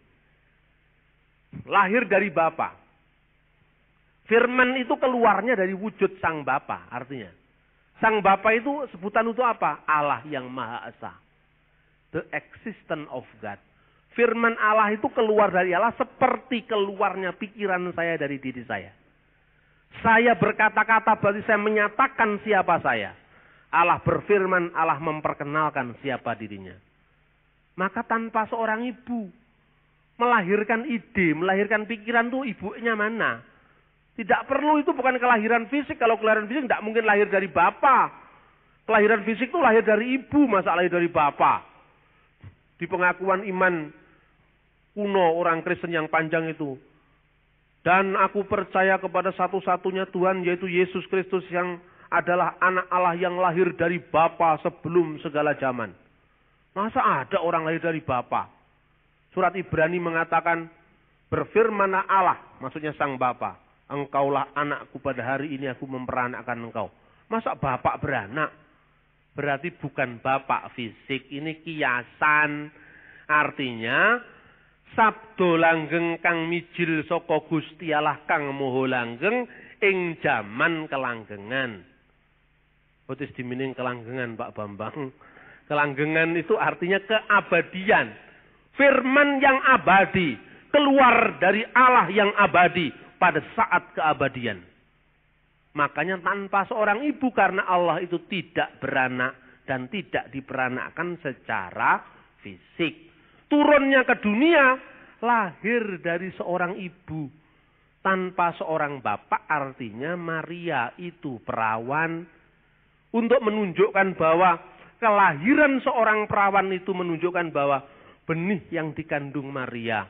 Lahir dari bapak. Firman itu keluarnya dari wujud sang bapa. Artinya, sang bapa itu sebutan untuk apa? Allah yang Maha Esa. The existence of God. Firman Allah itu keluar dari Allah seperti keluarnya pikiran saya dari diri saya. Saya berkata-kata berarti saya menyatakan siapa saya. Allah berfirman, Allah memperkenalkan siapa dirinya. Maka tanpa seorang ibu melahirkan ide, melahirkan pikiran tuh ibunya mana? Tidak perlu, itu bukan kelahiran fisik. Kalau kelahiran fisik tidak mungkin lahir dari bapak. Kelahiran fisik itu lahir dari ibu, masa lahir dari bapak. Di pengakuan iman kuno orang Kristen yang panjang itu. Dan aku percaya kepada satu-satunya Tuhan, yaitu Yesus Kristus yang adalah anak Allah yang lahir dari Bapa sebelum segala zaman. Masa ada orang lahir dari Bapa? Surat Ibrani mengatakan, berfirmanlah Allah, maksudnya sang Bapa. Engkaulah anakku, pada hari ini aku memperanakkan engkau. Masa bapak beranak? Berarti bukan bapak fisik, ini kiasan. Artinya, sabdo langgeng kang mijil saka Gusti Allah kang moho langgeng ing jaman kelanggengan. Otis dimining kelanggengan Pak Bambang. Kelanggengan itu artinya keabadian. Firman yang abadi, keluar dari Allah yang abadi pada saat keabadian. Makanya tanpa seorang ibu, karena Allah itu tidak beranak dan tidak diperanakkan secara fisik. Turunnya ke dunia, lahir dari seorang ibu. Tanpa seorang bapak, artinya Maria itu perawan. Untuk menunjukkan bahwa kelahiran seorang perawan itu menunjukkan bahwa benih yang dikandung Maria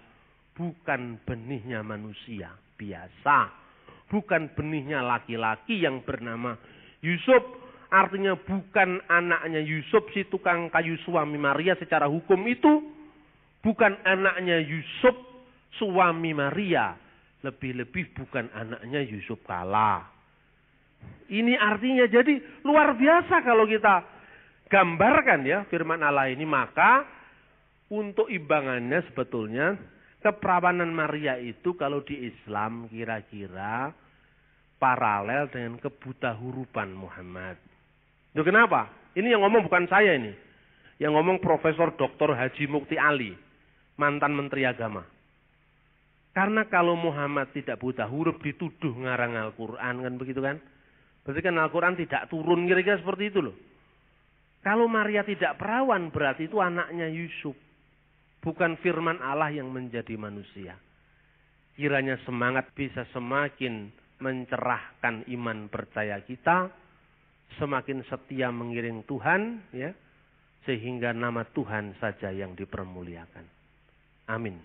bukan benihnya manusia biasa. Bukan benihnya laki-laki yang bernama Yusuf. Artinya bukan anaknya Yusuf si tukang kayu suami Maria secara hukum itu. Bukan anaknya Yusuf suami Maria. Lebih-lebih bukan anaknya Yusuf kala. Ini artinya jadi luar biasa kalau kita gambarkan ya firman Allah ini. Maka untuk imbangannya sebetulnya keperawanan Maria itu kalau di Islam kira-kira paralel dengan kebutahurupan Muhammad. Itu kenapa? Ini yang ngomong bukan saya ini. Yang ngomong Profesor Dr. Haji Mukti Ali, mantan Menteri Agama. Karena kalau Muhammad tidak buta huruf dituduh ngarang Al-Quran, kan begitu kan? Berarti kan Al-Quran tidak turun, kira-kira seperti itu loh. Kalau Maria tidak perawan berarti itu anaknya Yusuf. Bukan firman Allah yang menjadi manusia. Kiranya semangat bisa semakin mencerahkan iman percaya kita. Semakin setia mengiring Tuhan, ya, sehingga nama Tuhan saja yang dipermuliakan. Amin.